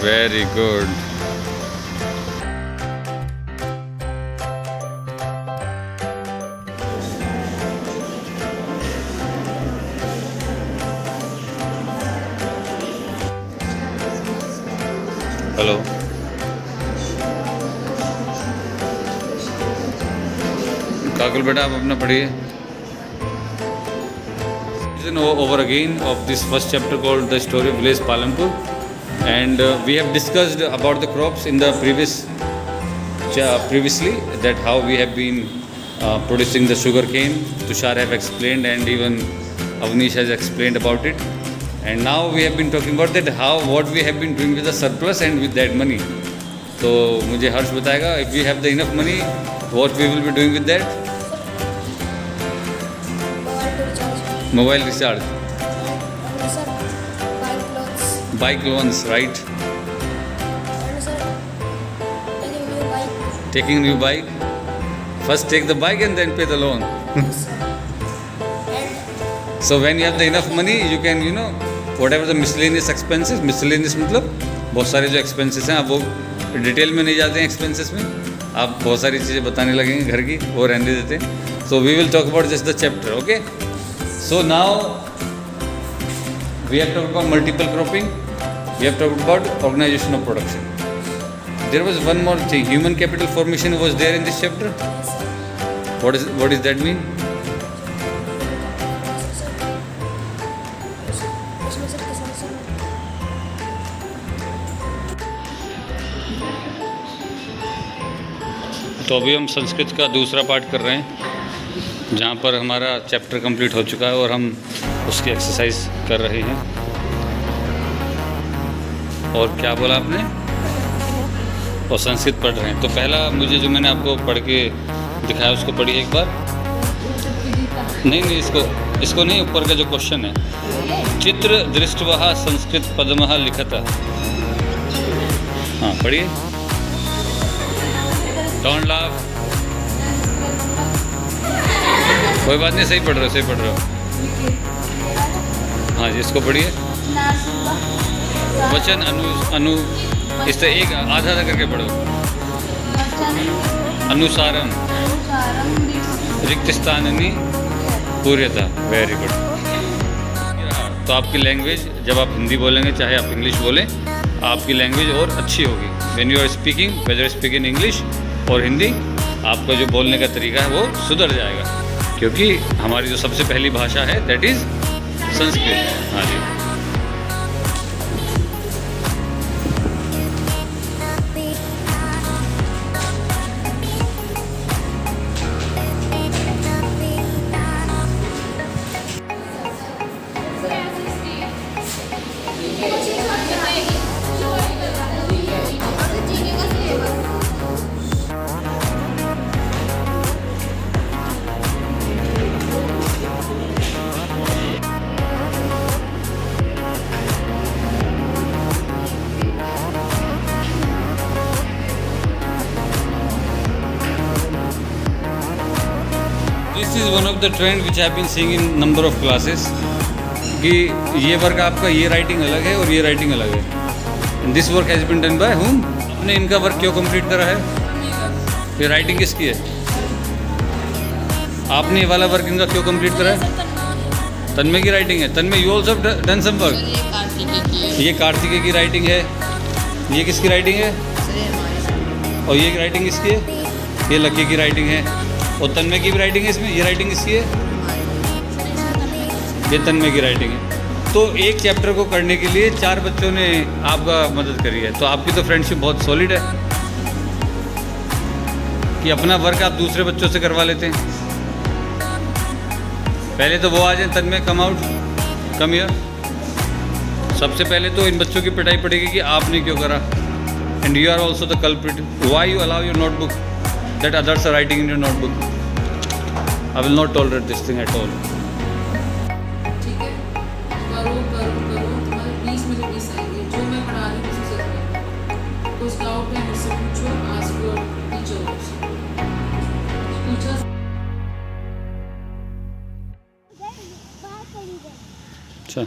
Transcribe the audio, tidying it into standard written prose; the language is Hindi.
Very good. हेलो, काकुल बेटा आप अपना पढ़िए। Over again of this first chapter called the story of village Palampur, and we have discussed about the crops in the previously, that how we have been producing the sugar cane. Tushar have explained and even Avnish has explained about it, and now we have been talking about that how what we have been doing with the surplus and with that money. तो मुझे हर्ष बताएगा, if we have the enough money, what we will be doing with that? Mobile recharge, bike loans, right? Taking new bike. First take the bike and then pay the loan. So when you have the enough money, you can, whatever the miscellaneous expenses, miscellaneous मतलब बहुत सारे जो expenses हैं, आप वो डिटेल में नहीं जाते हैं expenses में, आप बहुत सारी चीज़ें बताने लगेंगे घर की, वो रहने देते हैं. So we will talk about just the chapter, okay? So now we have talked about multiple cropping, we have talked about organization of production. There was one more thing, human capital formation was there in this chapter. What does that mean? तो अभी हम संस्कृत का दूसरा पार्ट कर रहे हैं, जहाँ पर हमारा चैप्टर कंप्लीट हो चुका है और हम उसकी एक्सरसाइज कर रहे हैं. और क्या बोला आपने? और संस्कृत पढ़ रहे हैं. तो पहला मुझे जो मैंने आपको पढ़ के दिखाया उसको पढ़िए एक बार. नहीं, इसको नहीं, ऊपर का जो क्वेश्चन है, चित्र दृष्टवः संस्कृत पदमः लिखतः. हाँ पढ़िए. Don't laugh. कोई बात नहीं, सही पढ़ रहे हो. हाँ जी, इसको पढ़िए. वचन अनु इस तरह एक आधा करके पढ़ो. अनुसारम रिक्त स्थाननी पूर्यता. Very good. तो आपकी लैंग्वेज, जब आप हिंदी बोलेंगे चाहे आप इंग्लिश बोलें, आपकी लैंग्वेज और अच्छी होगी. When you are speaking, whether speaking English और हिंदी, आपका जो बोलने का तरीका है वो सुधर जाएगा, क्योंकि हमारी जो सबसे पहली भाषा है दैट इज़ संस्कृत. हाँ जी. This is one of the trend which have been seeing in number of classes, कि ये वर्क आपका, ये राइटिंग अलग है और ये राइटिंग अलग है. This work has been done by whom. आपने इनका वर्क क्यों कंप्लीट करा है? ये राइटिंग किसकी है? आपने ये वाला वर्क इनका क्यों कंप्लीट करा है? तन्मय की राइटिंग है. Tanmay, you also done some work. ये कार्तिकेय की राइटिंग है. ये किसकी राइटिंग है? और ये राइटिंग किसकी है? ये लकी की राइटिंग है. और तन्मय की भी राइटिंग है इसमें. ये राइटिंग किसकी है? ये तन्मय की राइटिंग है. तो एक चैप्टर को करने के लिए 4 बच्चों ने आपका मदद करी है. तो आपकी तो फ्रेंडशिप बहुत सॉलिड है कि अपना वर्क आप दूसरे बच्चों से करवा लेते हैं. पहले तो वो आ जाए. तन्मय, कम आउट, कम हियर. सबसे पहले तो इन बच्चों की पिटाई पड़ेगी कि आपने क्यों करा. And you are also the culprit. Why you allow your notebook that others are writing in your notebook? I will not tolerate this thing at all. ठीक है, करो. तुम्हारे 20 में जो 20 आएंगे, जो मैं पढ़ा रही हूँ उसी से करो. कुछ डाउट है मुझसे पूछो. Ask your teacher. अच्छा.